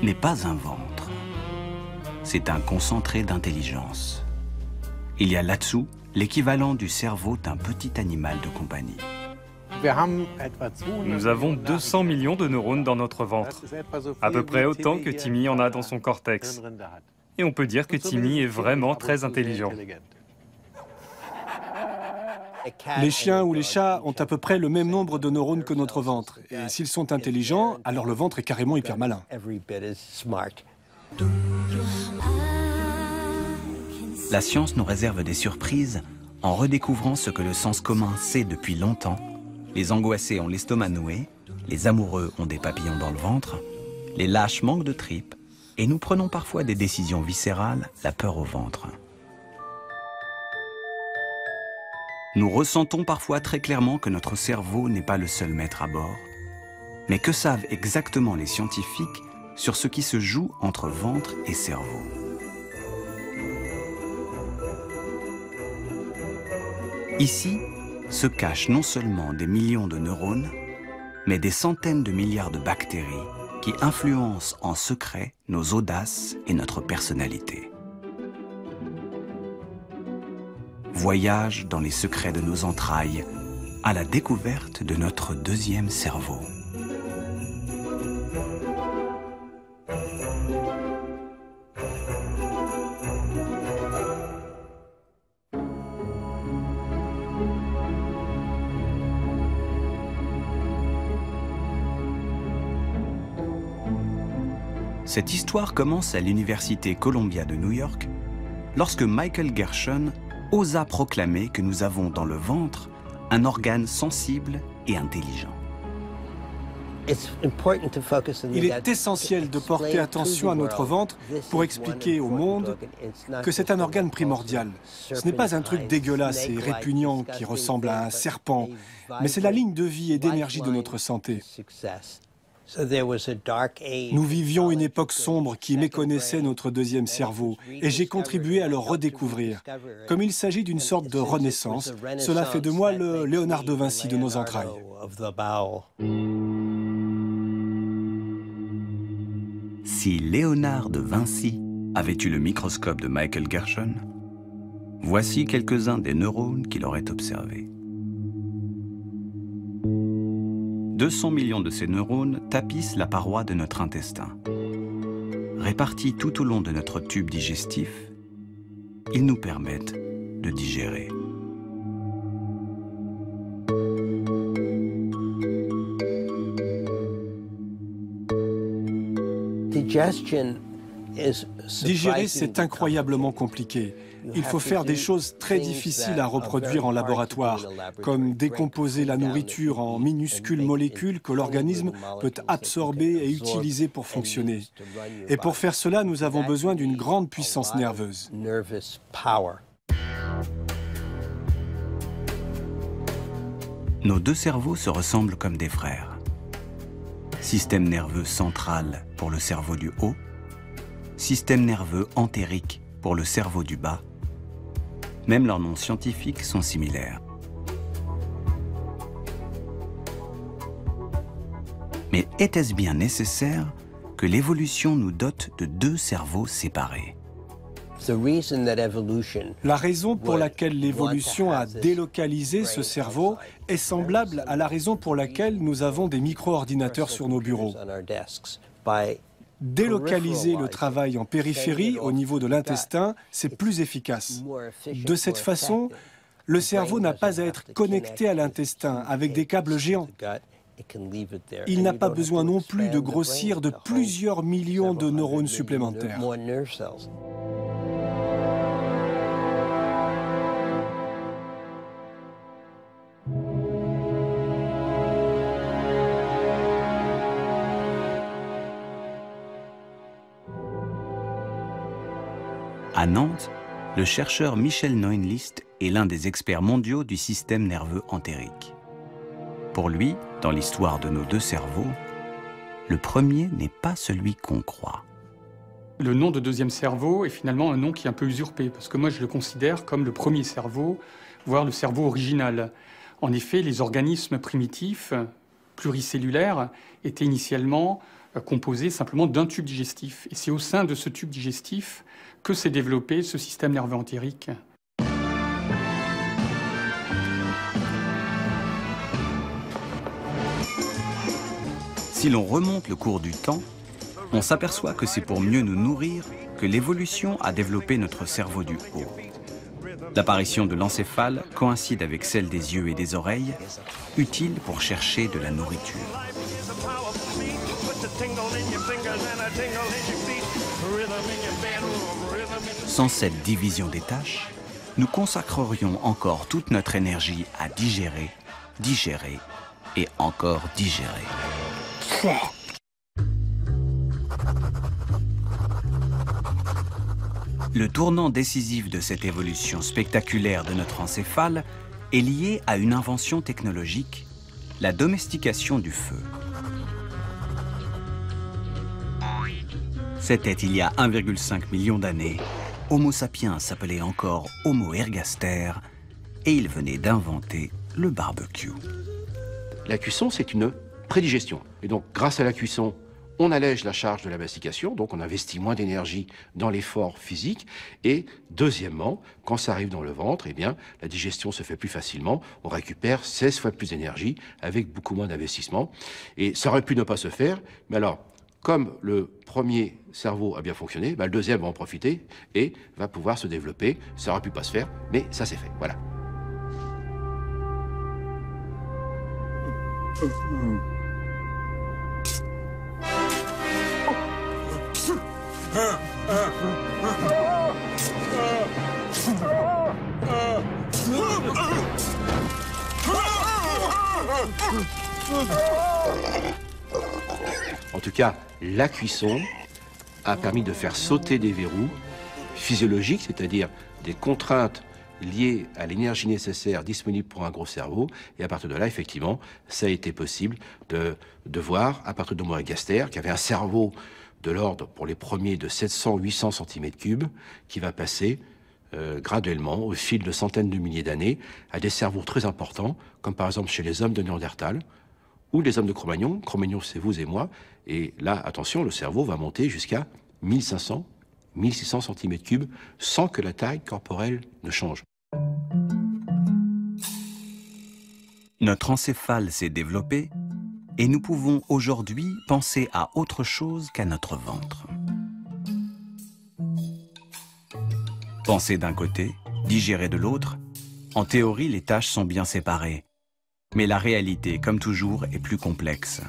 n'est pas un ventre. C'est un concentré d'intelligence. Il y a là-dessous l'équivalent du cerveau d'un petit animal de compagnie. Nous avons 200 millions de neurones dans notre ventre, à peu près autant que Timmy en a dans son cortex. Et on peut dire que Timmy est vraiment très intelligent. Les chiens ou les chats ont à peu près le même nombre de neurones que notre ventre. Et s'ils sont intelligents, alors le ventre est carrément hyper malin. La science nous réserve des surprises en redécouvrant ce que le sens commun sait depuis longtemps. Les angoissés ont l'estomac noué, les amoureux ont des papillons dans le ventre, les lâches manquent de tripes, et nous prenons parfois des décisions viscérales, la peur au ventre. Nous ressentons parfois très clairement que notre cerveau n'est pas le seul maître à bord. Mais que savent exactement les scientifiques sur ce qui se joue entre ventre et cerveau? Ici se cachent non seulement des millions de neurones, mais des centaines de milliards de bactéries qui influencent en secret nos audaces et notre personnalité. Voyage dans les secrets de nos entrailles, à la découverte de notre deuxième cerveau. Cette histoire commence à l'université Columbia de New York, lorsque Michael Gershon osa proclamer que nous avons dans le ventre un organe sensible et intelligent. Il est essentiel de porter attention à notre ventre pour expliquer au monde que c'est un organe primordial. Ce n'est pas un truc dégueulasse et répugnant qui ressemble à un serpent, mais c'est la ligne de vie et d'énergie de notre santé. Nous vivions une époque sombre qui méconnaissait notre deuxième cerveau et j'ai contribué à le redécouvrir. Comme il s'agit d'une sorte de renaissance, cela fait de moi le Léonard de Vinci de nos entrailles. Si Léonard de Vinci avait eu le microscope de Michael Gershon, voici quelques-uns des neurones qu'il aurait observés. 200 millions de ces neurones tapissent la paroi de notre intestin. Répartis tout au long de notre tube digestif, ils nous permettent de digérer. Digérer, c'est incroyablement compliqué. Il faut faire des choses très difficiles à reproduire en laboratoire, comme décomposer la nourriture en minuscules molécules que l'organisme peut absorber et utiliser pour fonctionner. Et pour faire cela, nous avons besoin d'une grande puissance nerveuse. Nos deux cerveaux se ressemblent comme des frères. Système nerveux central pour le cerveau du haut, système nerveux entérique pour le cerveau du bas. Même leurs noms scientifiques sont similaires. Mais était-ce bien nécessaire que l'évolution nous dote de deux cerveaux séparés? La raison pour laquelle l'évolution a délocalisé ce cerveau est semblable à la raison pour laquelle nous avons des micro-ordinateurs sur nos bureaux. Délocaliser le travail en périphérie, au niveau de l'intestin, c'est plus efficace. De cette façon, le cerveau n'a pas à être connecté à l'intestin avec des câbles géants. Il n'a pas besoin non plus de grossir de plusieurs millions de neurones supplémentaires. À Nantes, le chercheur Michel Neunlist est l'un des experts mondiaux du système nerveux entérique. Pour lui, dans l'histoire de nos deux cerveaux, le premier n'est pas celui qu'on croit. Le nom de deuxième cerveau est finalement un nom qui est un peu usurpé, parce que moi je le considère comme le premier cerveau, voire le cerveau original. En effet, les organismes primitifs, pluricellulaires, étaient initialement composé simplement d'un tube digestif. Et c'est au sein de ce tube digestif que s'est développé ce système nerveux entérique. Si l'on remonte le cours du temps, on s'aperçoit que c'est pour mieux nous nourrir que l'évolution a développé notre cerveau du haut. L'apparition de l'encéphale coïncide avec celle des yeux et des oreilles, utile pour chercher de la nourriture. Sans cette division des tâches, nous consacrerions encore toute notre énergie à digérer, digérer et encore digérer. Le tournant décisif de cette évolution spectaculaire de notre encéphale est lié à une invention technologique, la domestication du feu. C'était il y a 1,5 million d'années. Homo sapiens s'appelait encore Homo ergaster et il venait d'inventer le barbecue. La cuisson, c'est une prédigestion. Et donc, grâce à la cuisson, on allège la charge de la mastication, donc on investit moins d'énergie dans l'effort physique. Et deuxièmement, quand ça arrive dans le ventre, eh bien, la digestion se fait plus facilement. On récupère 16 fois plus d'énergie avec beaucoup moins d'investissement. Et ça aurait pu ne pas se faire, mais alors, comme le premier cerveau a bien fonctionné, le deuxième va en profiter et va pouvoir se développer. Ça aurait pu pas se faire, mais ça s'est fait. Voilà. En tout cas, la cuisson a permis de faire sauter des verrous physiologiques, c'est-à-dire des contraintes liées à l'énergie nécessaire disponible pour un gros cerveau. Et à partir de là, effectivement, ça a été possible de voir, à partir d'Homo ergaster, qui avait un cerveau de l'ordre, pour les premiers, de 700-800 cm3, qui va passer graduellement, au fil de centaines de milliers d'années, à des cerveaux très importants, comme par exemple chez les hommes de Néandertal, ou les hommes de Cro-Magnon. Cro-Magnon, c'est vous et moi. Et là, attention, le cerveau va monter jusqu'à 1500, 1600 cm3, sans que la taille corporelle ne change. Notre encéphale s'est développé et nous pouvons aujourd'hui penser à autre chose qu'à notre ventre. Penser d'un côté, digérer de l'autre, en théorie, les tâches sont bien séparées. Mais la réalité, comme toujours, est plus complexe.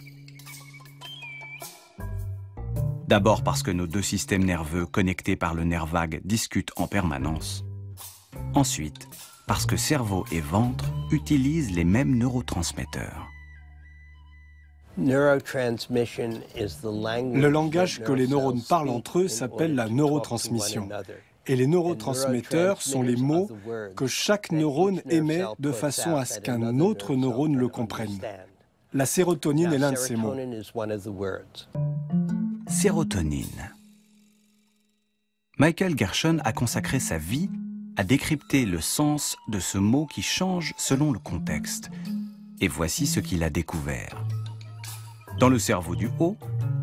D'abord parce que nos deux systèmes nerveux connectés par le nerf vague discutent en permanence. Ensuite, parce que cerveau et ventre utilisent les mêmes neurotransmetteurs. Le langage que les neurones parlent entre eux s'appelle la neurotransmission. Et les neurotransmetteurs sont les mots que chaque neurone émet de façon à ce qu'un autre neurone le comprenne. La sérotonine est l'un de ces mots. Sérotonine. Michael Gershon a consacré sa vie à décrypter le sens de ce mot qui change selon le contexte. Et voici ce qu'il a découvert. Dans le cerveau du haut,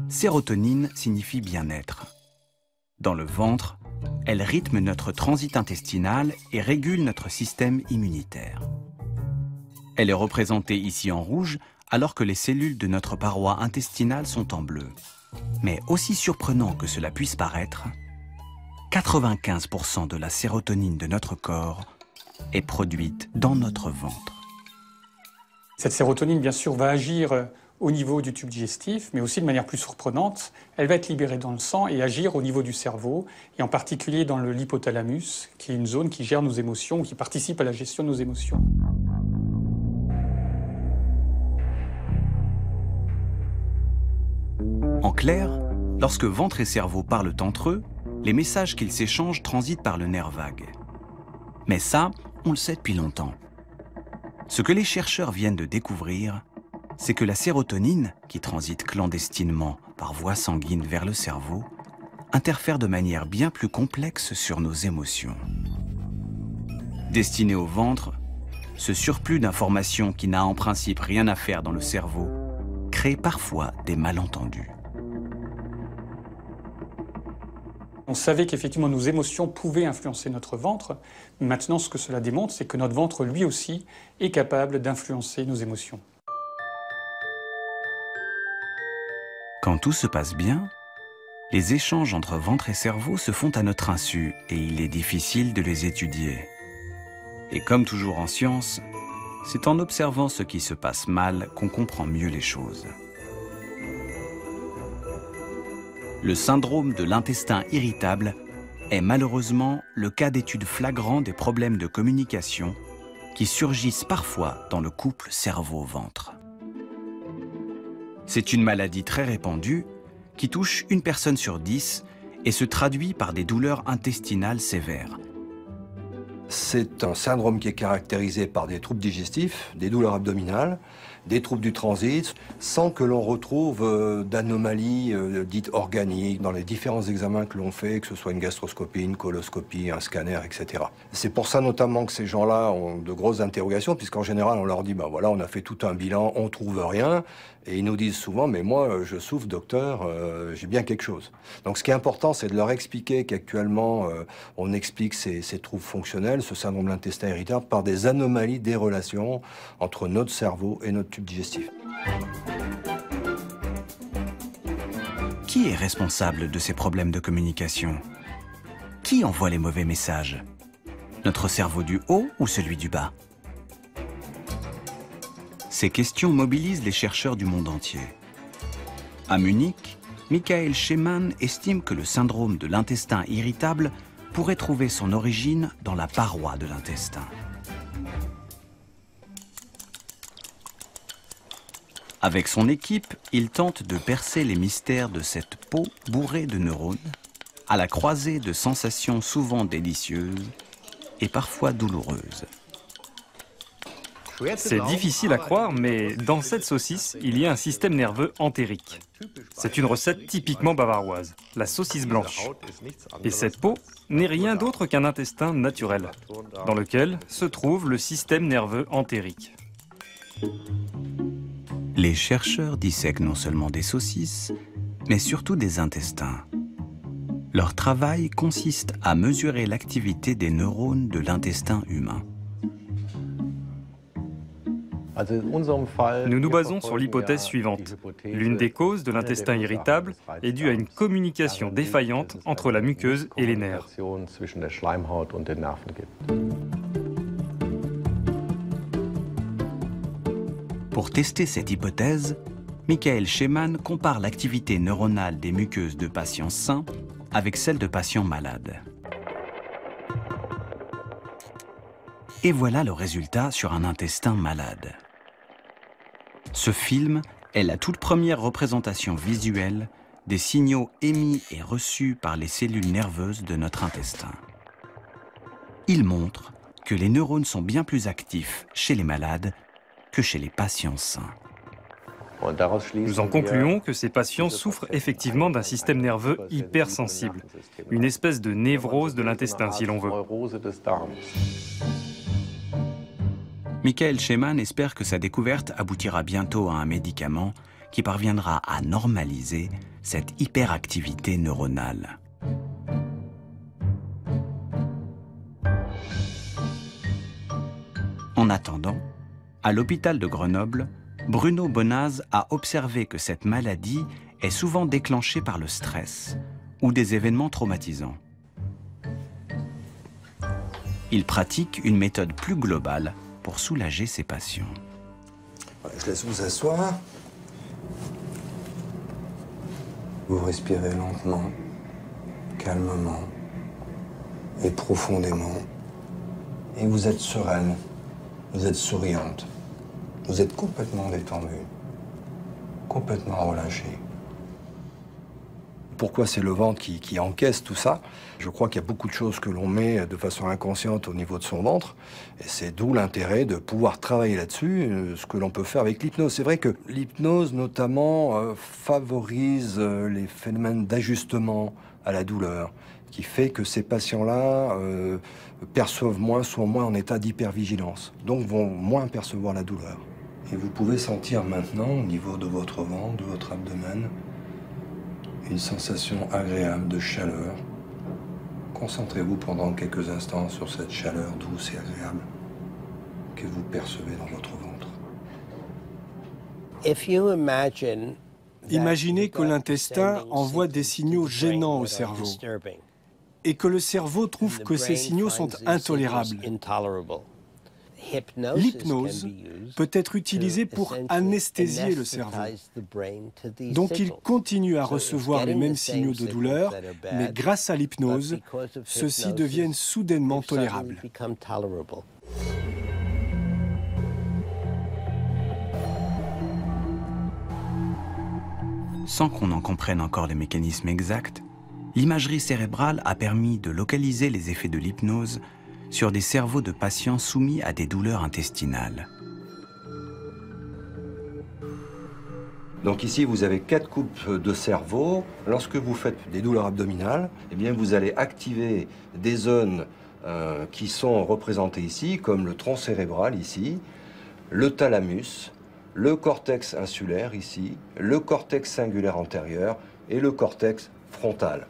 sérotonine signifie bien-être. Dans le ventre, elle rythme notre transit intestinal et régule notre système immunitaire. Elle est représentée ici en rouge alors que les cellules de notre paroi intestinale sont en bleu. Mais aussi surprenant que cela puisse paraître, 95% de la sérotonine de notre corps est produite dans notre ventre. Cette sérotonine, bien sûr, va agir au niveau du tube digestif, mais aussi de manière plus surprenante, elle va être libérée dans le sang et agir au niveau du cerveau, et en particulier dans le l'hypothalamus, qui est une zone qui gère nos émotions, qui participe à la gestion de nos émotions. En clair, lorsque ventre et cerveau parlent entre eux, les messages qu'ils s'échangent transitent par le nerf vague. Mais ça, on le sait depuis longtemps. Ce que les chercheurs viennent de découvrir, c'est que la sérotonine, qui transite clandestinement par voie sanguine vers le cerveau, interfère de manière bien plus complexe sur nos émotions. Destiné au ventre, ce surplus d'informations qui n'a en principe rien à faire dans le cerveau crée parfois des malentendus. On savait qu'effectivement nos émotions pouvaient influencer notre ventre. Maintenant, ce que cela démontre, c'est que notre ventre, lui aussi, est capable d'influencer nos émotions. Quand tout se passe bien, les échanges entre ventre et cerveau se font à notre insu et il est difficile de les étudier. Et comme toujours en science, c'est en observant ce qui se passe mal qu'on comprend mieux les choses. Le syndrome de l'intestin irritable est malheureusement le cas d'étude flagrant des problèmes de communication qui surgissent parfois dans le couple cerveau-ventre. C'est une maladie très répandue qui touche une personne sur 10 et se traduit par des douleurs intestinales sévères. C'est un syndrome qui est caractérisé par des troubles digestifs, des douleurs abdominales, des troubles du transit, sans que l'on retrouve d'anomalies dites organiques dans les différents examens que l'on fait, que ce soit une gastroscopie, une coloscopie, un scanner, etc. C'est pour ça notamment que ces gens-là ont de grosses interrogations, puisqu'en général on leur dit, ben voilà, on a fait tout un bilan, on trouve rien, et ils nous disent souvent, mais moi je souffre, docteur, j'ai bien quelque chose. Donc ce qui est important, c'est de leur expliquer qu'actuellement on explique ces troubles fonctionnels, ce syndrome de l'intestin irritable, par des anomalies des relations entre notre cerveau et notre tube digestif. Qui est responsable de ces problèmes de communication? Qui envoie les mauvais messages? Notre cerveau du haut ou celui du bas? Ces questions mobilisent les chercheurs du monde entier. À Munich, Michael Schemann estime que le syndrome de l'intestin irritable pourrait trouver son origine dans la paroi de l'intestin. Avec son équipe, il tente de percer les mystères de cette peau bourrée de neurones, à la croisée de sensations souvent délicieuses et parfois douloureuses. C'est difficile à croire, mais dans cette saucisse, il y a un système nerveux entérique. C'est une recette typiquement bavaroise, la saucisse blanche. Et cette peau n'est rien d'autre qu'un intestin naturel, dans lequel se trouve le système nerveux entérique. Les chercheurs dissèquent non seulement des saucisses, mais surtout des intestins. Leur travail consiste à mesurer l'activité des neurones de l'intestin humain. Nous nous basons sur l'hypothèse suivante. L'une des causes de l'intestin irritable est due à une communication défaillante entre la muqueuse et les nerfs. Pour tester cette hypothèse, Michael Schemann compare l'activité neuronale des muqueuses de patients sains avec celle de patients malades. Et voilà le résultat sur un intestin malade. Ce film est la toute première représentation visuelle des signaux émis et reçus par les cellules nerveuses de notre intestin. Il montre que les neurones sont bien plus actifs chez les malades que chez les patients sains. Nous en concluons que ces patients souffrent effectivement d'un système nerveux hypersensible, une espèce de névrose de l'intestin si l'on veut. Michael Schemann espère que sa découverte aboutira bientôt à un médicament qui parviendra à normaliser cette hyperactivité neuronale. En attendant, à l'hôpital de Grenoble, Bruno Bonaz a observé que cette maladie est souvent déclenchée par le stress ou des événements traumatisants. Il pratique une méthode plus globale pour soulager ses patients. Je laisse vous asseoir. Vous respirez lentement, calmement et profondément. Et vous êtes sereine, vous êtes souriante. Vous êtes complètement détendue, complètement relâchée. Pourquoi c'est le ventre qui encaisse tout ça? Je crois qu'il y a beaucoup de choses que l'on met de façon inconsciente au niveau de son ventre. Et c'est d'où l'intérêt de pouvoir travailler là-dessus, ce que l'on peut faire avec l'hypnose. C'est vrai que l'hypnose, notamment, favorise les phénomènes d'ajustement à la douleur, qui fait que ces patients-là perçoivent moins, sont moins en état d'hypervigilance, donc vont moins percevoir la douleur. Et vous pouvez sentir maintenant, au niveau de votre ventre, de votre abdomen, une sensation agréable de chaleur Concentrez-vous pendant quelques instants sur cette chaleur douce et agréable que vous percevez dans votre ventre. Imaginez que l'intestin envoie des signaux gênants au cerveau et que le cerveau trouve que ces signaux sont intolérables. L'hypnose peut être utilisée pour anesthésier le cerveau. Donc il continue à recevoir les mêmes signaux de douleur, mais grâce à l'hypnose, ceux-ci deviennent soudainement tolérables. Sans qu'on en comprenne encore les mécanismes exacts, l'imagerie cérébrale a permis de localiser les effets de l'hypnose sur des cerveaux de patients soumis à des douleurs intestinales. Donc ici, vous avez 4 coupes de cerveau. Lorsque vous faites des douleurs abdominales, eh bien, vous allez activer des zones qui sont représentées ici, comme le tronc cérébral ici, le thalamus, le cortex insulaire ici, le cortex cingulaire antérieur et le cortex frontal.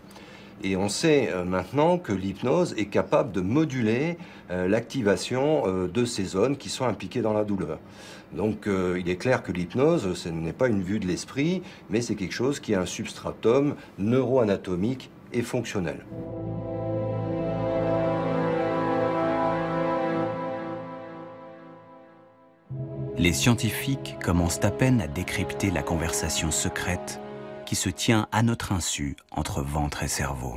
Et on sait maintenant que l'hypnose est capable de moduler l'activation de ces zones qui sont impliquées dans la douleur. Donc il est clair que l'hypnose, ce n'est pas une vue de l'esprit, mais c'est quelque chose qui a un substratum neuroanatomique et fonctionnel. Les scientifiques commencent à peine à décrypter la conversation secrète qui se tient à notre insu entre ventre et cerveau.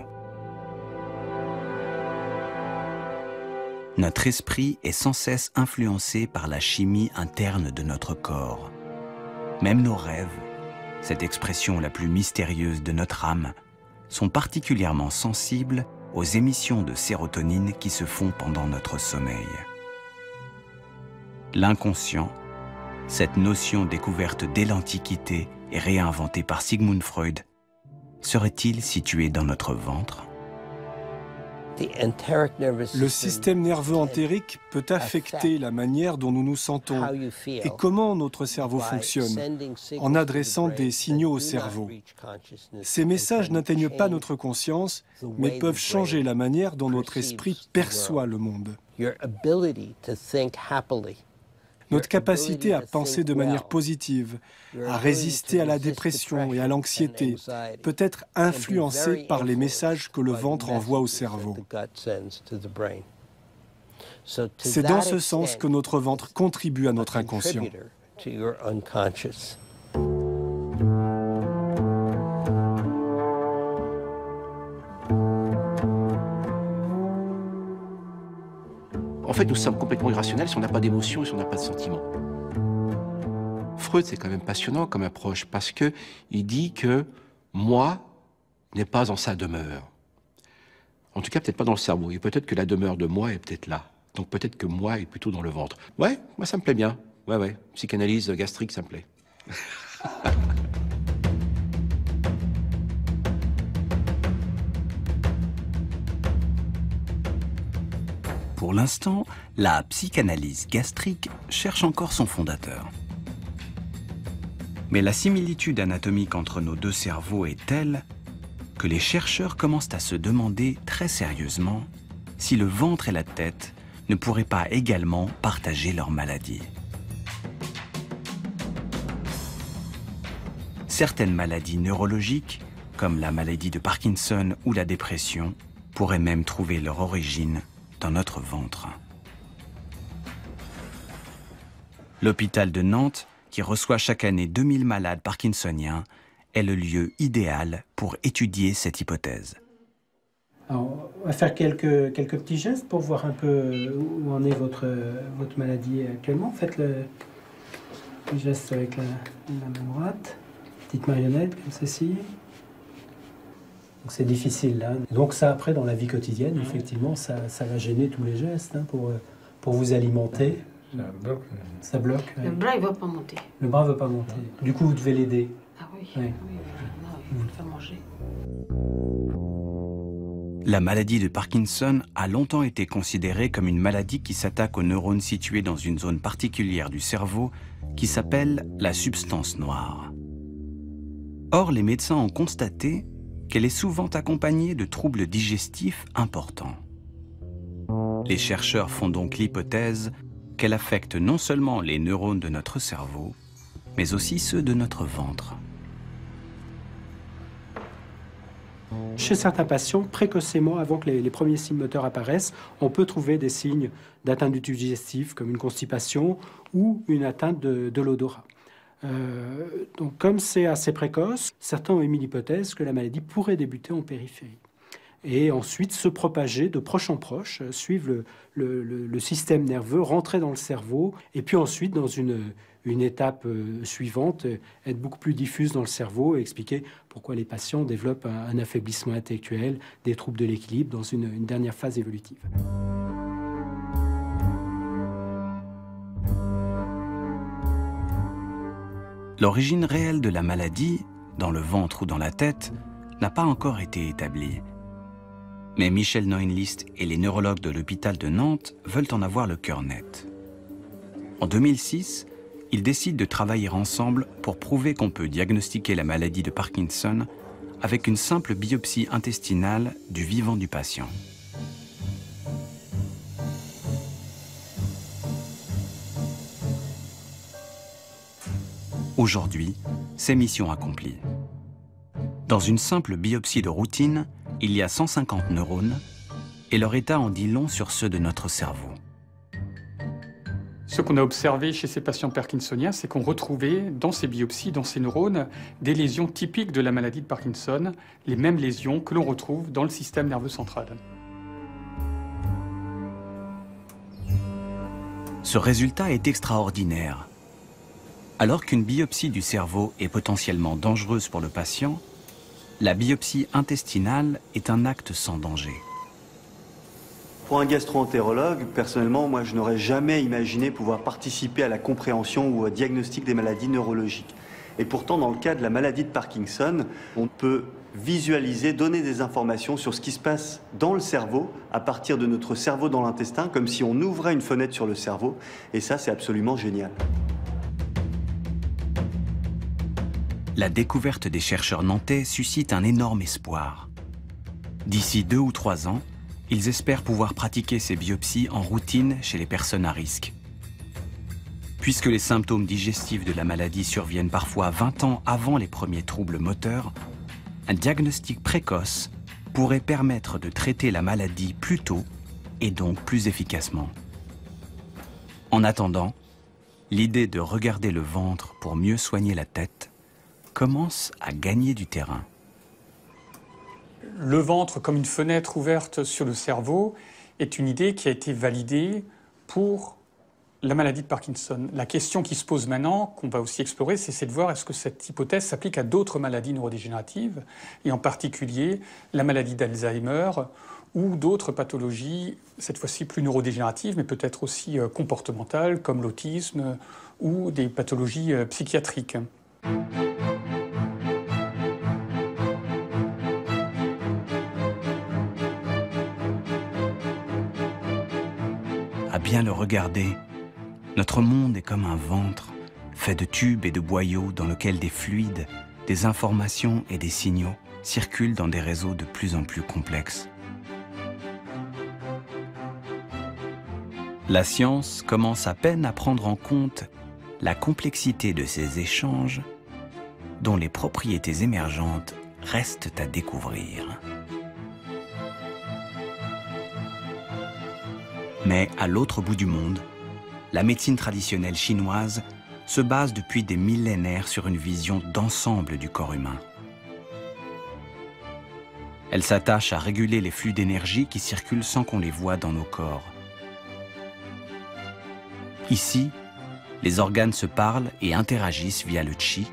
Notre esprit est sans cesse influencé par la chimie interne de notre corps. Même nos rêves, cette expression la plus mystérieuse de notre âme, sont particulièrement sensibles aux émissions de sérotonine qui se font pendant notre sommeil. L'inconscient, cette notion découverte dès l'Antiquité et réinventée par Sigmund Freud, serait-il situé dans notre ventre ? Le système nerveux entérique peut affecter la manière dont nous nous sentons et comment notre cerveau fonctionne en adressant des signaux au cerveau. Ces messages n'atteignent pas notre conscience, mais peuvent changer la manière dont notre esprit perçoit le monde. Notre capacité à penser de manière positive, à résister à la dépression et à l'anxiété peut être influencée par les messages que le ventre envoie au cerveau. C'est dans ce sens que notre ventre contribue à notre inconscient. En fait, nous sommes complètement irrationnels si on n'a pas d'émotion et si on n'a pas de sentiments. Freud, c'est quand même passionnant comme approche parce qu'il dit que moi n'est pas en sa demeure. En tout cas, peut-être pas dans le cerveau. Et peut-être que la demeure de moi est peut-être là. Donc peut-être que moi est plutôt dans le ventre. Ouais, moi ça me plaît bien. Ouais. Psychanalyse gastrique, ça me plaît. Pour l'instant, la psychanalyse gastrique cherche encore son fondateur. Mais la similitude anatomique entre nos deux cerveaux est telle que les chercheurs commencent à se demander très sérieusement si le ventre et la tête ne pourraient pas également partager leur maladie. Certaines maladies neurologiques, comme la maladie de Parkinson ou la dépression, pourraient même trouver leur origine dans notre ventre. L'hôpital de Nantes, qui reçoit chaque année 2000 malades parkinsoniens, est le lieu idéal pour étudier cette hypothèse. Alors, on va faire quelques petits gestes pour voir un peu où en est votre maladie actuellement. Faites le geste avec la main droite, petite marionnette comme ceci. C'est difficile là. Donc ça après dans la vie quotidienne, effectivement, ça va gêner tous les gestes pour vous alimenter. Ça bloque. Ça bloque. Le bras, il ne veut pas monter. Le bras ne veut pas monter. Du coup, vous devez l'aider. Ah oui, oui. Il faut le faire manger. La maladie de Parkinson a longtemps été considérée comme une maladie qui s'attaque aux neurones situés dans une zone particulière du cerveau qui s'appelle la substance noire. Or, les médecins ont constaté qu'elle est souvent accompagnée de troubles digestifs importants. Les chercheurs font donc l'hypothèse qu'elle affecte non seulement les neurones de notre cerveau, mais aussi ceux de notre ventre. Chez certains patients, précocement, avant que les premiers signes moteurs apparaissent, on peut trouver des signes d'atteinte du tube digestif, comme une constipation ou une atteinte de l'odorat. Donc, comme c'est assez précoce, certains ont émis l'hypothèse que la maladie pourrait débuter en périphérie et ensuite se propager de proche en proche, suivre le système nerveux, rentrer dans le cerveau, et puis ensuite, dans une étape suivante, être beaucoup plus diffuse dans le cerveau et expliquer pourquoi les patients développent un affaiblissement intellectuel, des troubles de l'équilibre dans une dernière phase évolutive. L'origine réelle de la maladie, dans le ventre ou dans la tête, n'a pas encore été établie. Mais Michel Neunlist et les neurologues de l'hôpital de Nantes veulent en avoir le cœur net. En 2006, ils décident de travailler ensemble pour prouver qu'on peut diagnostiquer la maladie de Parkinson avec une simple biopsie intestinale du vivant du patient. Aujourd'hui, c'est mission accomplie. Dans une simple biopsie de routine, il y a 150 neurones et leur état en dit long sur ceux de notre cerveau. Ce qu'on a observé chez ces patients parkinsoniens, c'est qu'on retrouvait dans ces biopsies, dans ces neurones, des lésions typiques de la maladie de Parkinson, les mêmes lésions que l'on retrouve dans le système nerveux central. Ce résultat est extraordinaire. Alors qu'une biopsie du cerveau est potentiellement dangereuse pour le patient, la biopsie intestinale est un acte sans danger. Pour un gastro-entérologue, personnellement, moi je n'aurais jamais imaginé pouvoir participer à la compréhension ou au diagnostic des maladies neurologiques. Et pourtant, dans le cas de la maladie de Parkinson, on peut visualiser, donner des informations sur ce qui se passe dans le cerveau, à partir de notre cerveau dans l'intestin, comme si on ouvrait une fenêtre sur le cerveau. Et ça, c'est absolument génial. La découverte des chercheurs nantais suscite un énorme espoir. D'ici 2 ou 3 ans, ils espèrent pouvoir pratiquer ces biopsies en routine chez les personnes à risque. Puisque les symptômes digestifs de la maladie surviennent parfois 20 ans avant les premiers troubles moteurs, un diagnostic précoce pourrait permettre de traiter la maladie plus tôt et donc plus efficacement. En attendant, l'idée de regarder le ventre pour mieux soigner la tête commence à gagner du terrain. Le ventre comme une fenêtre ouverte sur le cerveau est une idée qui a été validée pour la maladie de Parkinson. La question qui se pose maintenant, qu'on va aussi explorer, c'est de voir est-ce que cette hypothèse s'applique à d'autres maladies neurodégénératives, et en particulier la maladie d'Alzheimer ou d'autres pathologies, cette fois-ci plus neurodégénératives, mais peut-être aussi comportementales, comme l'autisme ou des pathologies psychiatriques. À bien le regarder, notre monde est comme un ventre, fait de tubes et de boyaux dans lequel des fluides, des informations et des signaux circulent dans des réseaux de plus en plus complexes. La science commence à peine à prendre en compte la complexité de ces échanges dont les propriétés émergentes restent à découvrir. Mais à l'autre bout du monde, la médecine traditionnelle chinoise se base depuis des millénaires sur une vision d'ensemble du corps humain. Elle s'attache à réguler les flux d'énergie qui circulent sans qu'on les voie dans nos corps. Ici, les organes se parlent et interagissent via le qi,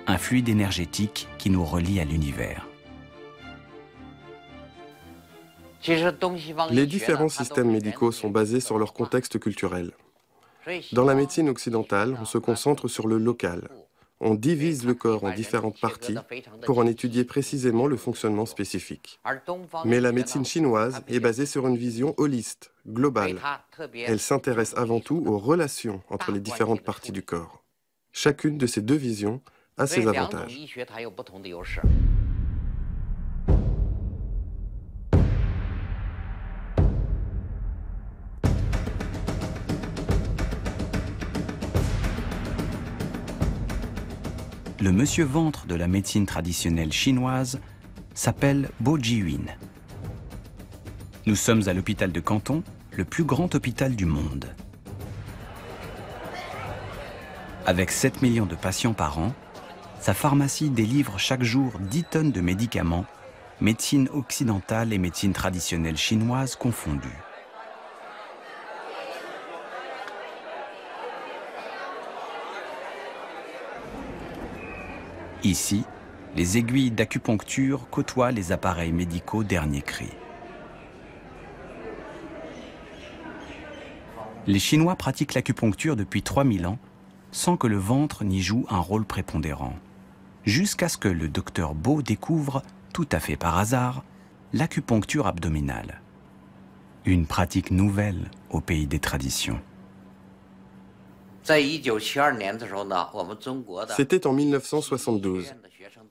un fluide énergétique qui nous relie à l'univers. Les différents systèmes médicaux sont basés sur leur contexte culturel. Dans la médecine occidentale, on se concentre sur le local. On divise le corps en différentes parties pour en étudier précisément le fonctionnement spécifique. Mais la médecine chinoise est basée sur une vision holiste, globale. Elle s'intéresse avant tout aux relations entre les différentes parties du corps. Chacune de ces deux visions a ses avantages. le monsieur ventre de la médecine traditionnelle chinoise s'appelle Bo Jiwin. Nous sommes à l'hôpital de Canton, le plus grand hôpital du monde. Avec 7 millions de patients par an, sa pharmacie délivre chaque jour 10 tonnes de médicaments, médecine occidentale et médecine traditionnelle chinoise confondues. Ici, les aiguilles d'acupuncture côtoient les appareils médicaux dernier cri. Les Chinois pratiquent l'acupuncture depuis 3000 ans sans que le ventre n'y joue un rôle prépondérant. Jusqu'à ce que le docteur Bo découvre, tout à fait par hasard, l'acupuncture abdominale. Une pratique nouvelle au pays des traditions. C'était en 1972.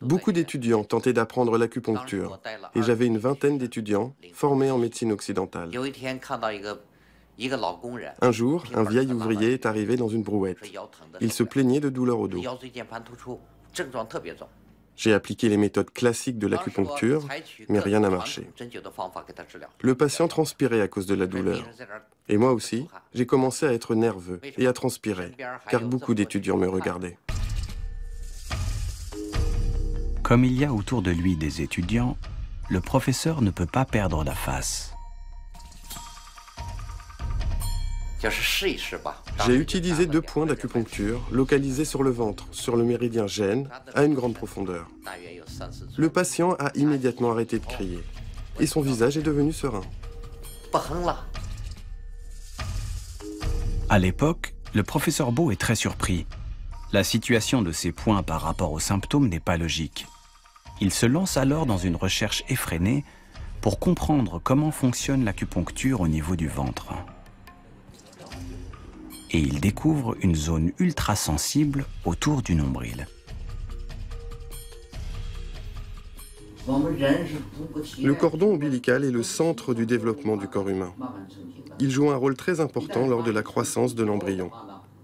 Beaucoup d'étudiants tentaient d'apprendre l'acupuncture et j'avais une vingtaine d'étudiants formés en médecine occidentale. Un jour, un vieil ouvrier est arrivé dans une brouette. Il se plaignait de douleurs au dos. J'ai appliqué les méthodes classiques de l'acupuncture, mais rien n'a marché. Le patient transpirait à cause de la douleur. Et moi aussi, j'ai commencé à être nerveux et à transpirer, car beaucoup d'étudiants me regardaient. Comme il y a autour de lui des étudiants, le professeur ne peut pas perdre la face. J'ai utilisé 2 points d'acupuncture localisés sur le ventre, sur le méridien gêne, à une grande profondeur. Le patient a immédiatement arrêté de crier et son visage est devenu serein. À l'époque, le professeur Bo est très surpris. La situation de ces points par rapport aux symptômes n'est pas logique. Il se lance alors dans une recherche effrénée pour comprendre comment fonctionne l'acupuncture au niveau du ventre. Et il découvre une zone ultra sensible autour du nombril. Le cordon ombilical est le centre du développement du corps humain. Il joue un rôle très important lors de la croissance de l'embryon.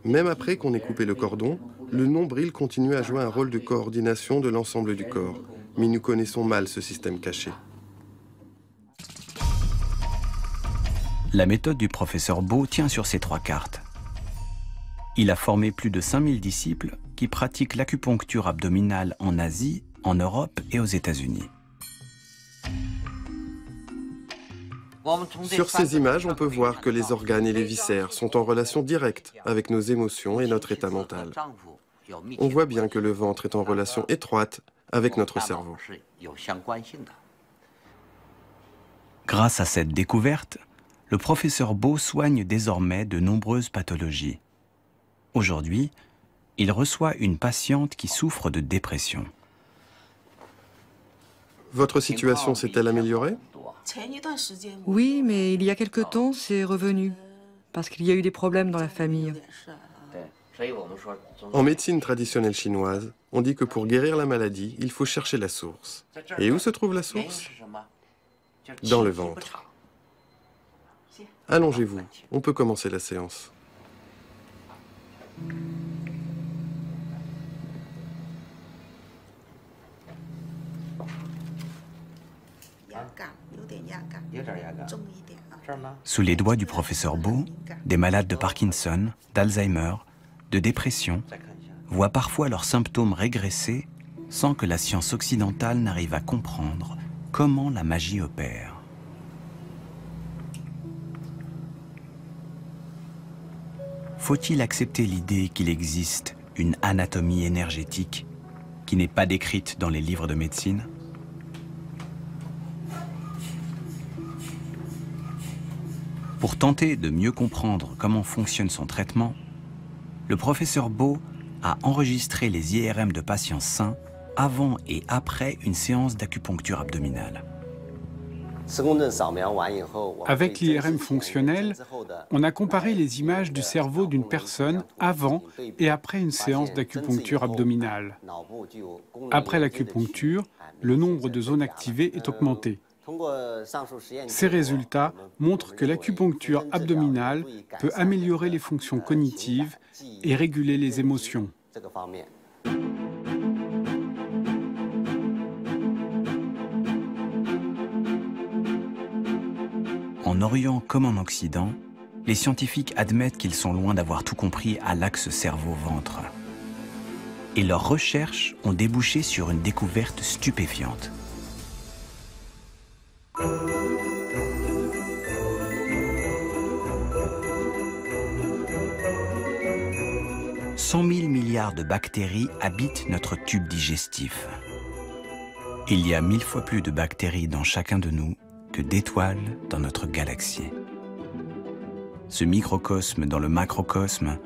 Même après qu'on ait coupé le cordon, le nombril continue à jouer un rôle de coordination de l'ensemble du corps. Mais nous connaissons mal ce système caché. La méthode du professeur Bo tient sur ces 3 cartes. Il a formé plus de 5000 disciples qui pratiquent l'acupuncture abdominale en Asie, en Europe et aux États-Unis. Sur ces images, on peut voir que les organes et les viscères sont en relation directe avec nos émotions et notre état mental. On voit bien que le ventre est en relation étroite avec notre cerveau. Grâce à cette découverte, le professeur Bo soigne désormais de nombreuses pathologies. Aujourd'hui, il reçoit une patiente qui souffre de dépression. Votre situation s'est-elle améliorée? Oui, mais il y a quelque temps, c'est revenu, parce qu'il y a eu des problèmes dans la famille. En médecine traditionnelle chinoise, on dit que pour guérir la maladie, il faut chercher la source. Et où se trouve la source? Dans le ventre. Allongez-vous, on peut commencer la séance. Sous les doigts du professeur Bo, des malades de Parkinson, d'Alzheimer, de dépression, voient parfois leurs symptômes régresser sans que la science occidentale n'arrive à comprendre comment la magie opère. Faut-il accepter l'idée qu'il existe une anatomie énergétique qui n'est pas décrite dans les livres de médecine? Pour tenter de mieux comprendre comment fonctionne son traitement, le professeur Bo a enregistré les IRM de patients sains avant et après une séance d'acupuncture abdominale. Avec l'IRM fonctionnel, on a comparé les images du cerveau d'une personne avant et après une séance d'acupuncture abdominale. Après l'acupuncture, le nombre de zones activées est augmenté. Ces résultats montrent que l'acupuncture abdominale peut améliorer les fonctions cognitives et réguler les émotions. En Orient comme en Occident, les scientifiques admettent qu'ils sont loin d'avoir tout compris à l'axe cerveau-ventre. Et leurs recherches ont débouché sur une découverte stupéfiante. « 100 000 milliards de bactéries habitent notre tube digestif. Il y a 1000 fois plus de bactéries dans chacun de nous que d'étoiles dans notre galaxie. Ce microcosme dans le macrocosme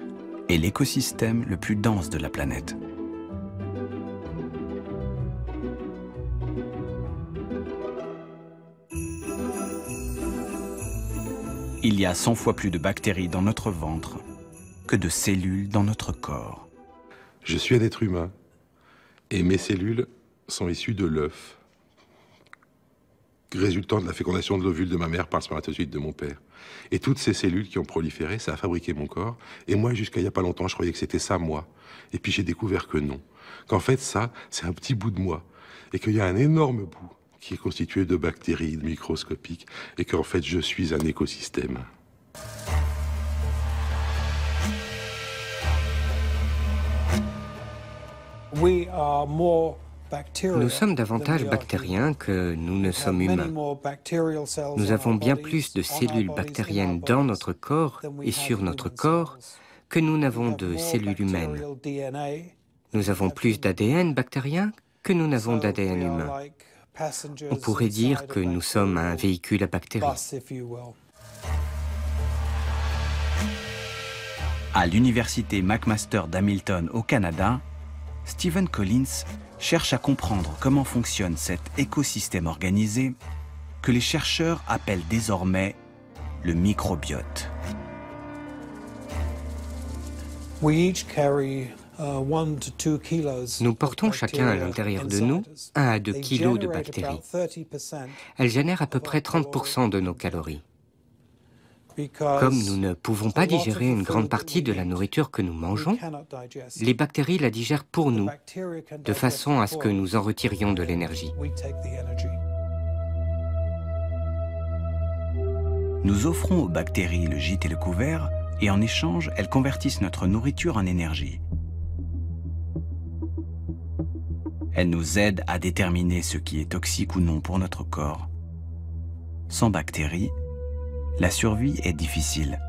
est l'écosystème le plus dense de la planète. Il y a 100 fois plus de bactéries dans notre ventre que de cellules dans notre corps. Je suis un être humain et mes cellules sont issues de l'œuf, résultant de la fécondation de l'ovule de ma mère par le spermatozoïde de mon père. Et toutes ces cellules qui ont proliféré, ça a fabriqué mon corps. Et moi, jusqu'à il n'y a pas longtemps, je croyais que c'était ça, moi. Et puis j'ai découvert que non. Qu'en fait, ça, c'est un petit bout de moi. Et qu'il y a un énorme bout qui est constitué de bactéries microscopiques. Et qu'en fait, je suis un écosystème. Nous sommes davantage bactériens que nous ne sommes humains. Nous avons bien plus de cellules bactériennes dans notre corps et sur notre corps que nous n'avons de cellules humaines. Nous avons plus d'ADN bactérien que nous n'avons d'ADN humain. On pourrait dire que nous sommes un véhicule à bactéries. À l'université McMaster d'Hamilton au Canada, Stephen Collins cherche à comprendre comment fonctionne cet écosystème organisé que les chercheurs appellent désormais le microbiote. Nous portons chacun à l'intérieur de nous 1 à 2 kilos de bactéries. Elles génèrent à peu près 30% de nos calories. Comme nous ne pouvons pas digérer une grande partie de la nourriture que nous mangeons, les bactéries la digèrent pour nous, de façon à ce que nous en retirions de l'énergie. Nous offrons aux bactéries le gîte et le couvert, et en échange, elles convertissent notre nourriture en énergie. Elles nous aident à déterminer ce qui est toxique ou non pour notre corps. Sans bactéries, la survie est difficile.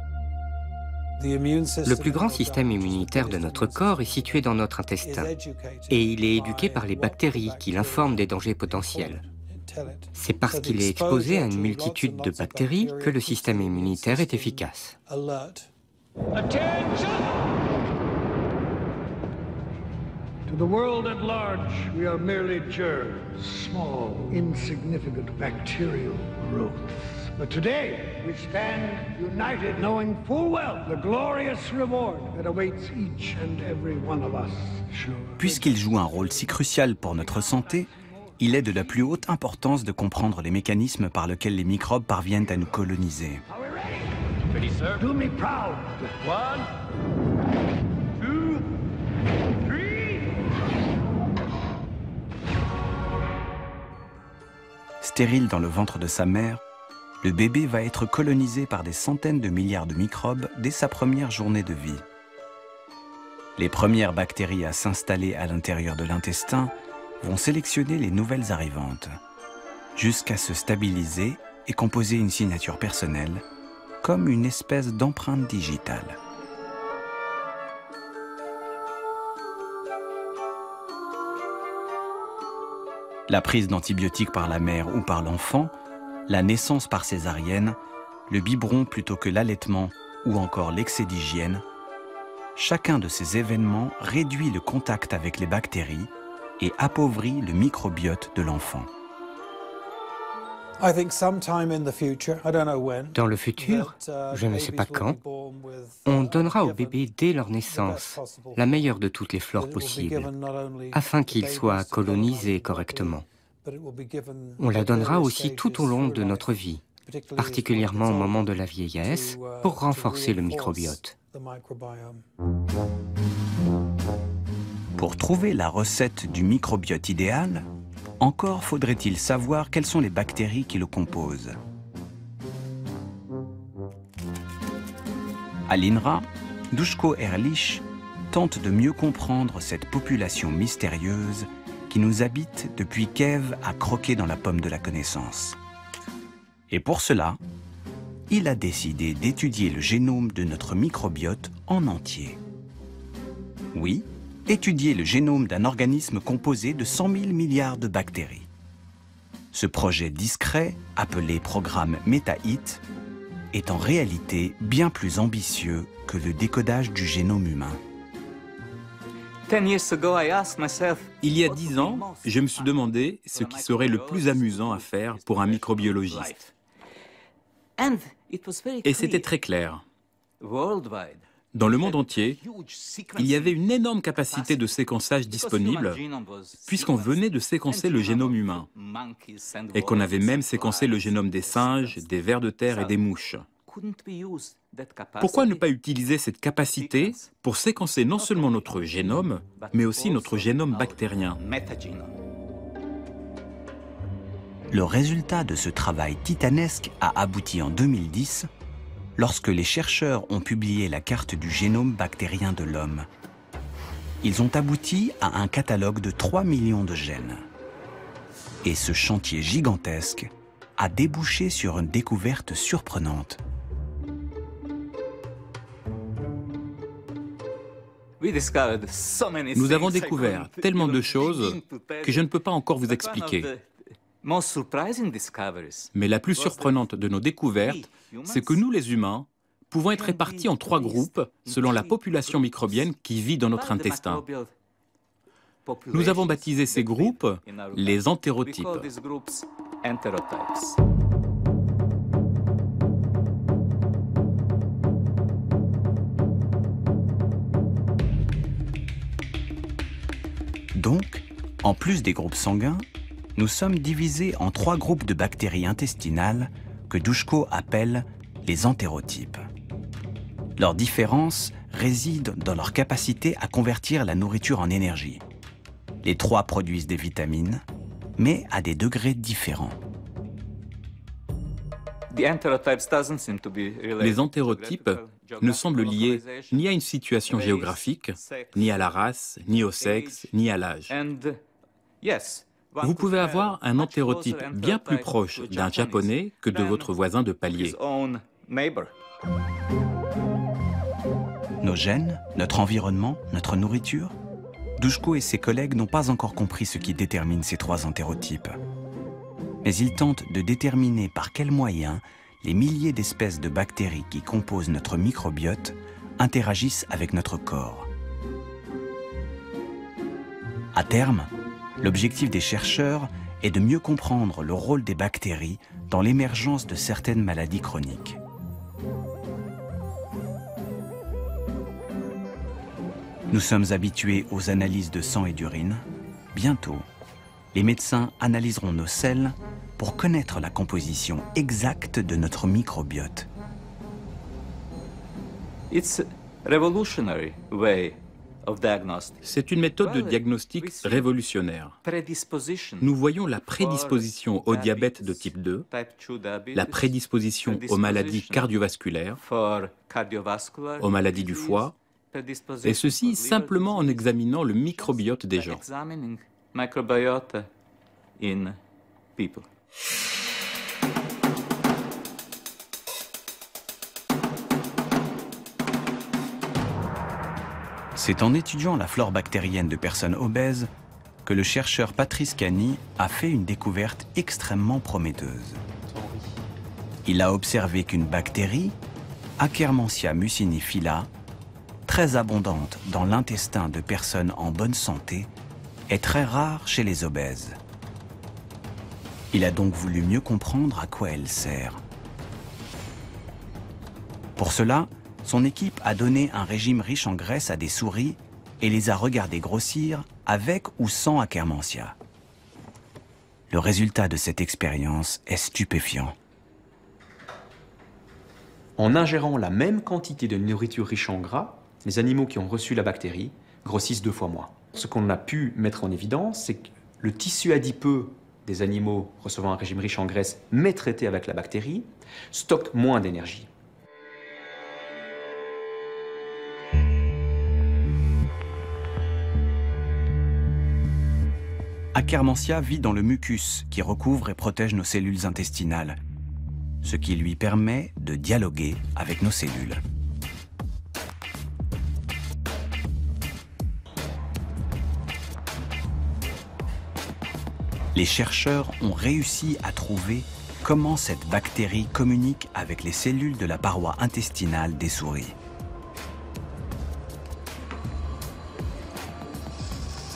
Le plus grand système immunitaire de notre corps est situé dans notre intestin et il est éduqué par les bactéries qui l'informent des dangers potentiels. C'est parce qu'il est exposé à une multitude de bactéries que le système immunitaire est efficace. To the world at large, we are merely germs, small, insignificant bacterial growths. But today, we stand united, knowing full well the glorious reward that awaits each and every one of us. Puisqu'il joue un rôle si crucial pour notre santé, il est de la plus haute importance de comprendre les mécanismes par lesquels les microbes parviennent à nous coloniser. Do me proud. 1, 2, 3. Stérile dans le ventre de sa mère, le bébé va être colonisé par des centaines de milliards de microbes dès sa première journée de vie. Les premières bactéries à s'installer à l'intérieur de l'intestin vont sélectionner les nouvelles arrivantes, jusqu'à se stabiliser et composer une signature personnelle, comme une espèce d'empreinte digitale. La prise d'antibiotiques par la mère ou par l'enfant, la naissance par césarienne, le biberon plutôt que l'allaitement ou encore l'excès d'hygiène, chacun de ces événements réduit le contact avec les bactéries et appauvrit le microbiote de l'enfant. Dans le futur, je ne sais pas quand, on donnera aux bébés dès leur naissance la meilleure de toutes les flores possibles, afin qu'ils soient colonisés correctement. On la donnera aussi tout au long de notre vie, particulièrement au moment de la vieillesse, pour renforcer le microbiote. Pour trouver la recette du microbiote idéal, encore faudrait-il savoir quelles sont les bactéries qui le composent. À l'INRA, Duško Erliš tente de mieux comprendre cette population mystérieuse qui nous habite depuis qu'Ève a croqué dans la pomme de la connaissance. Et pour cela, il a décidé d'étudier le génome de notre microbiote en entier. Oui, étudier le génome d'un organisme composé de 100 000 milliards de bactéries. Ce projet discret, appelé programme META-HIT, est en réalité bien plus ambitieux que le décodage du génome humain. Il y a 10 ans, je me suis demandé ce qui serait le plus amusant à faire pour un microbiologiste. Et c'était très clair. Dans le monde entier, il y avait une énorme capacité de séquençage disponible, puisqu'on venait de séquencer le génome humain, et qu'on avait même séquencé le génome des singes, des vers de terre et des mouches. Pourquoi ne pas utiliser cette capacité pour séquencer non seulement notre génome, mais aussi notre génome bactérien? Le résultat de ce travail titanesque a abouti en 2010, lorsque les chercheurs ont publié la carte du génome bactérien de l'homme. Ils ont abouti à un catalogue de 3 millions de gènes. Et ce chantier gigantesque a débouché sur une découverte surprenante. Nous avons découvert tellement de choses que je ne peux pas encore vous expliquer. Mais la plus surprenante de nos découvertes, c'est que nous, les humains, pouvons être répartis en 3 groupes selon la population microbienne qui vit dans notre intestin. Nous avons baptisé ces groupes les entérotypes. Donc, en plus des groupes sanguins, nous sommes divisés en 3 groupes de bactéries intestinales que Duško appelle les entérotypes. Leur différence réside dans leur capacité à convertir la nourriture en énergie. Les 3 produisent des vitamines, mais à des degrés différents. Les entérotypes ne semblent liés ni à une situation géographique, ni à la race, ni au sexe, ni à l'âge. Vous pouvez avoir un entérotype bien plus proche d'un Japonais que de votre voisin de palier. Nos gènes, notre environnement, notre nourriture, Duško et ses collègues n'ont pas encore compris ce qui détermine ces 3 entérotypes. Mais ils tentent de déterminer par quels moyens les milliers d'espèces de bactéries qui composent notre microbiote interagissent avec notre corps. À terme, l'objectif des chercheurs est de mieux comprendre le rôle des bactéries dans l'émergence de certaines maladies chroniques. Nous sommes habitués aux analyses de sang et d'urine. Bientôt, les médecins analyseront nos selles pour connaître la composition exacte de notre microbiote. C'est une méthode de diagnostic révolutionnaire. Nous voyons la prédisposition au diabète de type 2, la prédisposition aux maladies cardiovasculaires, aux maladies du foie, et ceci simplement en examinant le microbiote des gens. C'est en étudiant la flore bactérienne de personnes obèses que le chercheur Patrice Cani a fait une découverte extrêmement prometteuse. Il a observé qu'une bactérie, Akkermansia mucinifila, très abondante dans l'intestin de personnes en bonne santé, est très rare chez les obèses. Il a donc voulu mieux comprendre à quoi elle sert. Pour cela, son équipe a donné un régime riche en graisse à des souris et les a regardées grossir avec ou sans Akkermansia. Le résultat de cette expérience est stupéfiant. En ingérant la même quantité de nourriture riche en gras, les animaux qui ont reçu la bactérie grossissent 2 fois moins. Ce qu'on a pu mettre en évidence, c'est que le tissu adipeux des animaux recevant un régime riche en graisse mais traité avec la bactérie stocke moins d'énergie. Akkermansia vit dans le mucus qui recouvre et protège nos cellules intestinales, ce qui lui permet de dialoguer avec nos cellules. Les chercheurs ont réussi à trouver comment cette bactérie communique avec les cellules de la paroi intestinale des souris.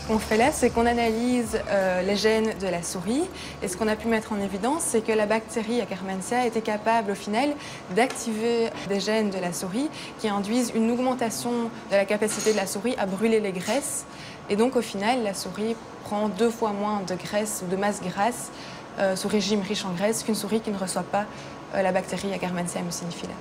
Ce qu'on fait là, c'est qu'on analyse les gènes de la souris. Et ce qu'on a pu mettre en évidence, c'est que la bactérie Akkermansia était capable, au final, d'activer des gènes de la souris qui induisent une augmentation de la capacité de la souris à brûler les graisses. Et donc, au final, la souris prend 2 fois moins de graisse ou de masse grasse sous régime riche en graisse qu'une souris qui ne reçoit pas la bactérie Akkermansia muciniphila.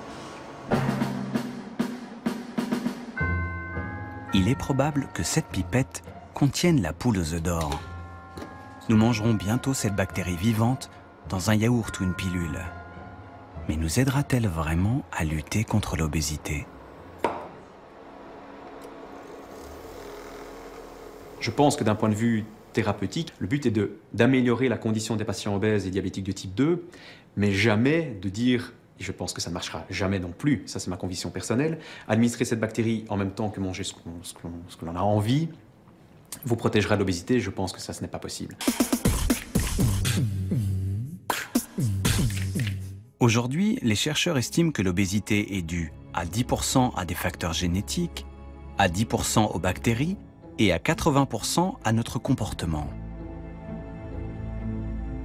Il est probable que cette pipette contienne la poule aux œufs d'or. Nous mangerons bientôt cette bactérie vivante dans un yaourt ou une pilule. Mais nous aidera-t-elle vraiment à lutter contre l'obésité ? Je pense que d'un point de vue thérapeutique, le but est d'améliorer la condition des patients obèses et diabétiques de type 2, mais jamais de dire, et je pense que ça ne marchera jamais non plus, ça c'est ma conviction personnelle, administrer cette bactérie en même temps que manger ce que l'on a envie vous protégera de l'obésité. Je pense que ça, ce n'est pas possible. Aujourd'hui, les chercheurs estiment que l'obésité est due à 10% à des facteurs génétiques, à 10% aux bactéries et à 80% à notre comportement.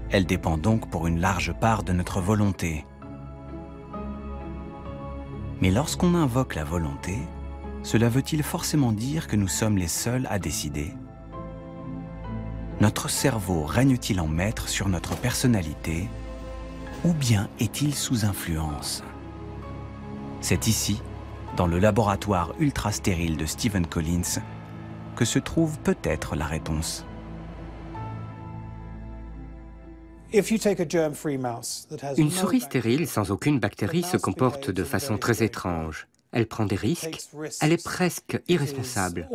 Elle dépend donc pour une large part de notre volonté. Mais lorsqu'on invoque la volonté, cela veut-il forcément dire que nous sommes les seuls à décider ? Notre cerveau règne-t-il en maître sur notre personnalité ou bien est-il sous influence ? C'est ici, dans le laboratoire ultra stérile de Stephen Collins, que se trouve peut-être la réponse. Une souris stérile sans aucune bactérie se comporte de façon très étrange. Elle prend des risques, elle est presque irresponsable.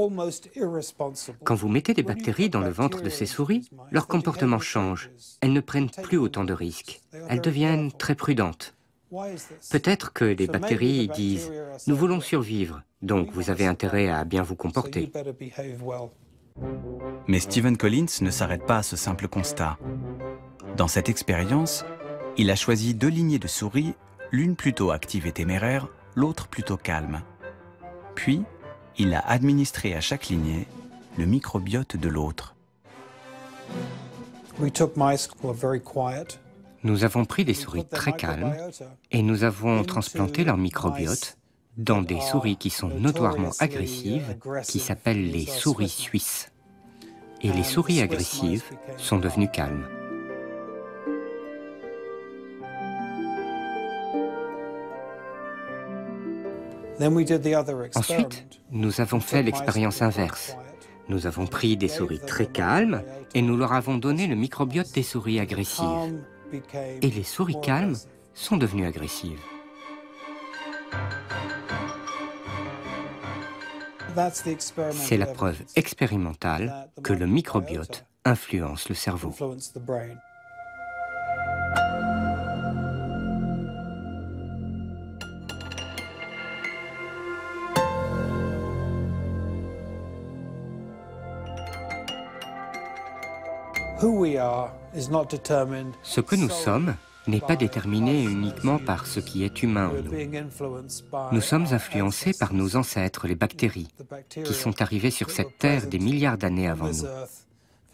Quand vous mettez des bactéries dans le ventre de ces souris, leur comportement change. Elles ne prennent plus autant de risques. Elles deviennent très prudentes. Peut-être que les bactéries disent « Nous voulons survivre, donc vous avez intérêt à bien vous comporter ». Mais Stephen Collins ne s'arrête pas à ce simple constat. Dans cette expérience, il a choisi 2 lignées de souris, l'une plutôt active et téméraire, l'autre plutôt calme. Puis, il a administré à chaque lignée le microbiote de l'autre. Nous avons pris des souris très calmes et nous avons transplanté leur microbiote dans des souris qui sont notoirement agressives, qui s'appellent les souris suisses. Et les souris agressives sont devenues calmes. Ensuite, nous avons fait l'expérience inverse. Nous avons pris des souris très calmes et nous leur avons donné le microbiote des souris agressives. Et les souris calmes sont devenues agressives. C'est la preuve expérimentale que le microbiote influence le cerveau. Ce que nous sommes n'est pas déterminé uniquement par ce qui est humain en nous. Nous sommes influencés par nos ancêtres, les bactéries, qui sont arrivées sur cette terre des milliards d'années avant nous.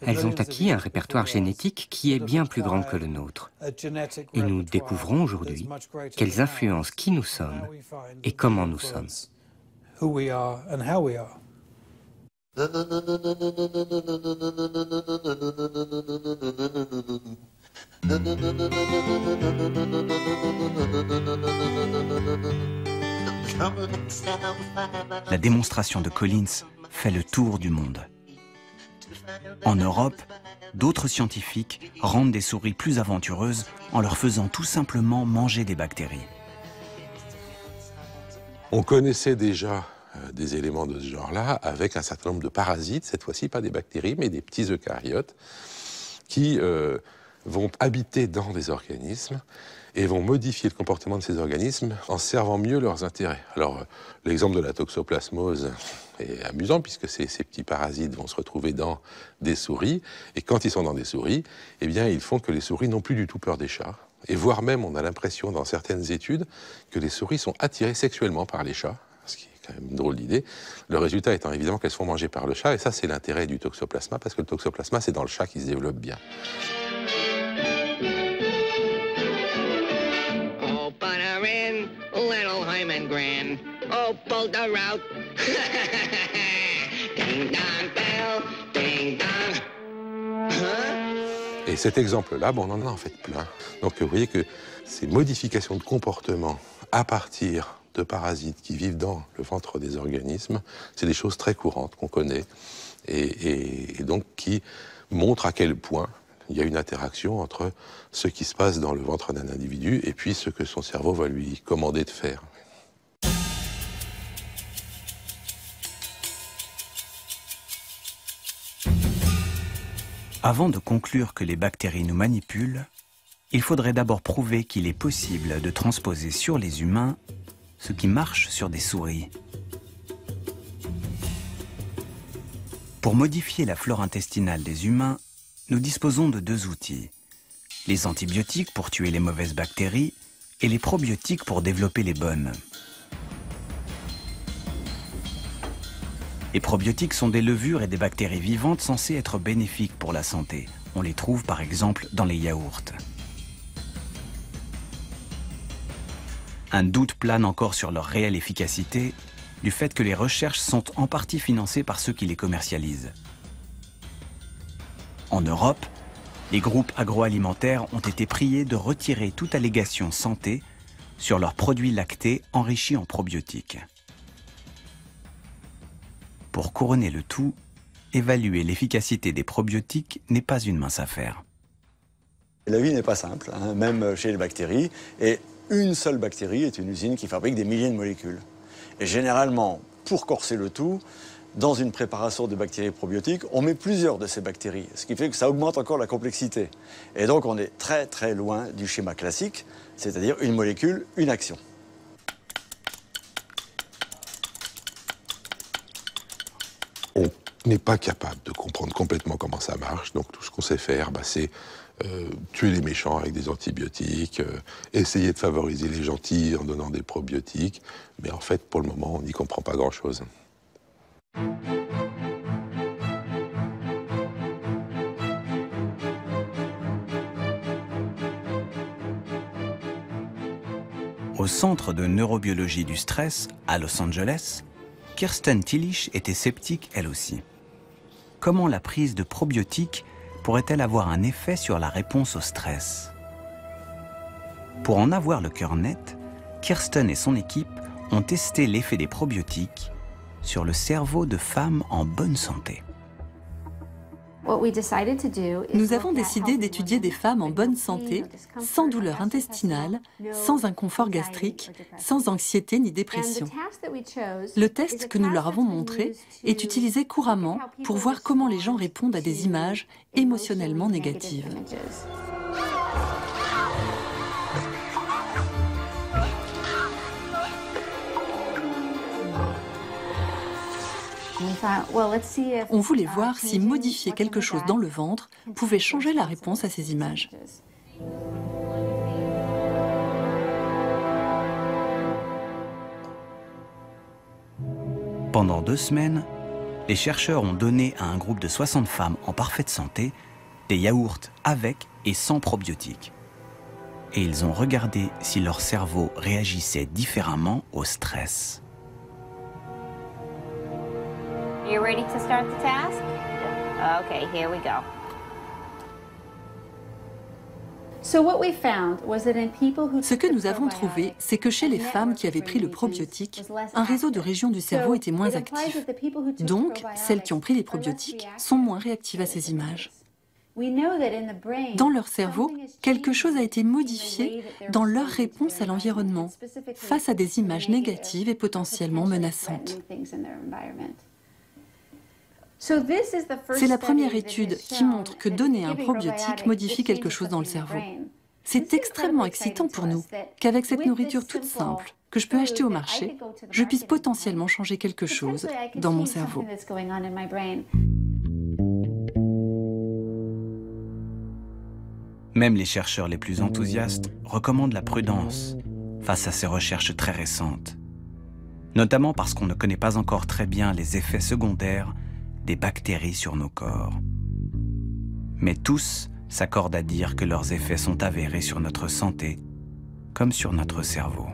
Elles ont acquis un répertoire génétique qui est bien plus grand que le nôtre. Et nous découvrons aujourd'hui qu'elles influencent qui nous sommes et comment nous sommes. La démonstration de Collins fait le tour du monde. En Europe, d'autres scientifiques rendent des souris plus aventureuses en leur faisant tout simplement manger des bactéries. On connaissait déjà des éléments de ce genre-là avec un certain nombre de parasites, cette fois-ci pas des bactéries mais des petits eucaryotes qui vont habiter dans des organismes et vont modifier le comportement de ces organismes en servant mieux leurs intérêts. Alors, l'exemple de la toxoplasmose est amusant, puisque ces petits parasites vont se retrouver dans des souris, et quand ils sont dans des souris, eh bien, ils font que les souris n'ont plus du tout peur des chats. Et voire même, on a l'impression dans certaines études, que les souris sont attirées sexuellement par les chats, ce qui est quand même une drôle d'idée. Le résultat étant évidemment qu'elles se font manger par le chat, et ça, c'est l'intérêt du toxoplasma, parce que le toxoplasma, c'est dans le chat qui se développe bien. Oh, pull the route. Ding dong bell, ding dong. Et cet exemple-là, bon, on en a en fait plein. Donc vous voyez que ces modifications de comportement à partir de parasites qui vivent dans le ventre des organismes, c'est des choses très courantes qu'on connaît et donc qui montrent à quel point il y a une interaction entre ce qui se passe dans le ventre d'un individu et puis ce que son cerveau va lui commander de faire. Avant de conclure que les bactéries nous manipulent, il faudrait d'abord prouver qu'il est possible de transposer sur les humains ce qui marche sur des souris. Pour modifier la flore intestinale des humains, nous disposons de deux outils. Les antibiotiques pour tuer les mauvaises bactéries et les probiotiques pour développer les bonnes. Les probiotiques sont des levures et des bactéries vivantes censées être bénéfiques pour la santé. On les trouve par exemple dans les yaourts. Un doute plane encore sur leur réelle efficacité, du fait que les recherches sont en partie financées par ceux qui les commercialisent. En Europe, les groupes agroalimentaires ont été priés de retirer toute allégation santé sur leurs produits lactés enrichis en probiotiques. Pour couronner le tout, évaluer l'efficacité des probiotiques n'est pas une mince affaire. La vie n'est pas simple, hein, même chez les bactéries. Et une seule bactérie est une usine qui fabrique des milliers de molécules. Et généralement, pour corser le tout, dans une préparation de bactéries probiotiques, on met plusieurs de ces bactéries, ce qui fait que ça augmente encore la complexité. Et donc on est très très loin du schéma classique, c'est-à-dire une molécule, une action. On n'est pas capable de comprendre complètement comment ça marche, donc tout ce qu'on sait faire, c'est tuer les méchants avec des antibiotiques, essayer de favoriser les gentils en donnant des probiotiques, mais en fait, pour le moment, on n'y comprend pas grand-chose. Au Centre de neurobiologie du stress, à Los Angeles, Kirsten Tillich était sceptique elle aussi. Comment la prise de probiotiques pourrait-elle avoir un effet sur la réponse au stress? Pour en avoir le cœur net, Kirsten et son équipe ont testé l'effet des probiotiques sur le cerveau de femmes en bonne santé. Nous avons décidé d'étudier des femmes en bonne santé, sans douleur intestinale, sans inconfort gastrique, sans anxiété ni dépression. Le test que nous leur avons montré est utilisé couramment pour voir comment les gens répondent à des images émotionnellement négatives. On voulait voir si modifier quelque chose dans le ventre pouvait changer la réponse à ces images. Pendant 2 semaines, les chercheurs ont donné à un groupe de 60 femmes en parfaite santé des yaourts avec et sans probiotiques. Et ils ont regardé si leur cerveau réagissait différemment au stress. You ready to start the task? Okay, here we go. Ce que nous avons trouvé, c'est que chez les femmes qui avaient pris le probiotique, un réseau de régions du cerveau était moins actif. Donc, celles qui ont pris les probiotiques sont moins réactives à ces images. Dans leur cerveau, quelque chose a été modifié dans leur réponse à l'environnement, face à des images négatives et potentiellement menaçantes. C'est la première étude qui montre que donner un probiotique modifie quelque chose dans le cerveau. C'est extrêmement excitant pour nous qu'avec cette nourriture toute simple que je peux acheter au marché, je puisse potentiellement changer quelque chose dans mon cerveau. Même les chercheurs les plus enthousiastes recommandent la prudence face à ces recherches très récentes, notamment parce qu'on ne connaît pas encore très bien les effets secondaires des bactéries sur nos corps. Mais tous s'accordent à dire que leurs effets sont avérés sur notre santé, comme sur notre cerveau.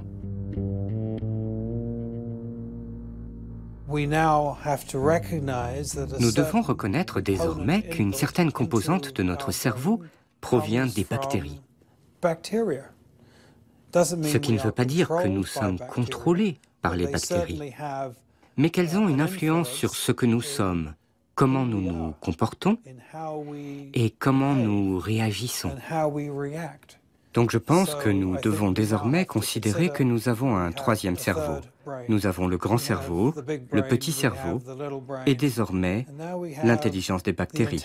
Nous devons reconnaître désormais qu'une certaine composante de notre cerveau provient des bactéries. Ce qui ne veut pas dire que nous sommes contrôlés par les bactéries, mais qu'elles ont une influence sur ce que nous sommes, comment nous nous comportons et comment nous réagissons. Donc je pense que nous devons désormais considérer que nous avons un troisième cerveau. Nous avons le grand cerveau, le petit cerveau et désormais l'intelligence des bactéries.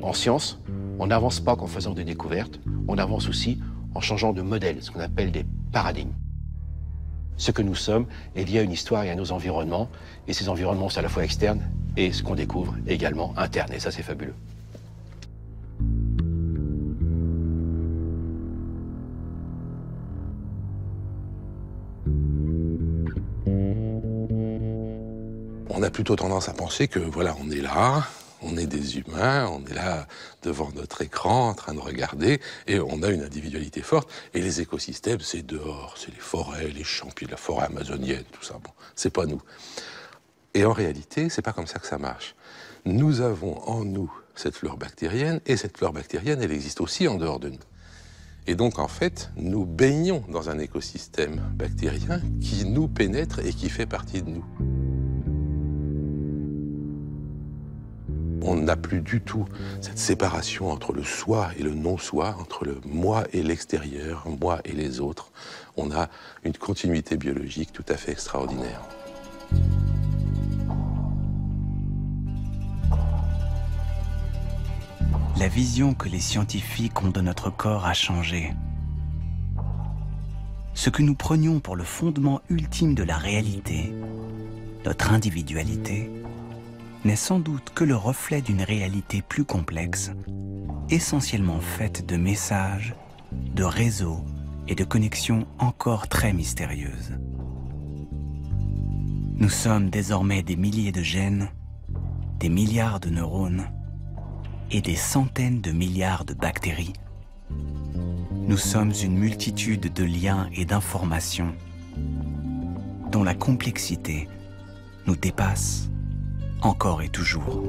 En science, on n'avance pas qu'en faisant des découvertes, on avance aussi en changeant de modèle, ce qu'on appelle des paradigmes. Ce que nous sommes est lié à une histoire et à nos environnements, et ces environnements, c'est à la fois externes et ce qu'on découvre également interne, et ça c'est fabuleux. On a plutôt tendance à penser que voilà, on est là, on est des humains, on est là devant notre écran en train de regarder et on a une individualité forte. Et les écosystèmes, c'est dehors, c'est les forêts, les champs, puis la forêt amazonienne, tout ça. Bon, c'est pas nous. Et en réalité, c'est pas comme ça que ça marche. Nous avons en nous cette flore bactérienne et cette flore bactérienne, elle existe aussi en dehors de nous. Et donc, en fait, nous baignons dans un écosystème bactérien qui nous pénètre et qui fait partie de nous. On n'a plus du tout cette séparation entre le soi et le non-soi, entre le moi et l'extérieur, moi et les autres. On a une continuité biologique tout à fait extraordinaire. La vision que les scientifiques ont de notre corps a changé. Ce que nous prenions pour le fondement ultime de la réalité, notre individualité, n'est sans doute que le reflet d'une réalité plus complexe, essentiellement faite de messages, de réseaux et de connexions encore très mystérieuses. Nous sommes désormais des milliers de gènes, des milliards de neurones et des centaines de milliards de bactéries. Nous sommes une multitude de liens et d'informations dont la complexité nous dépasse encore et toujours.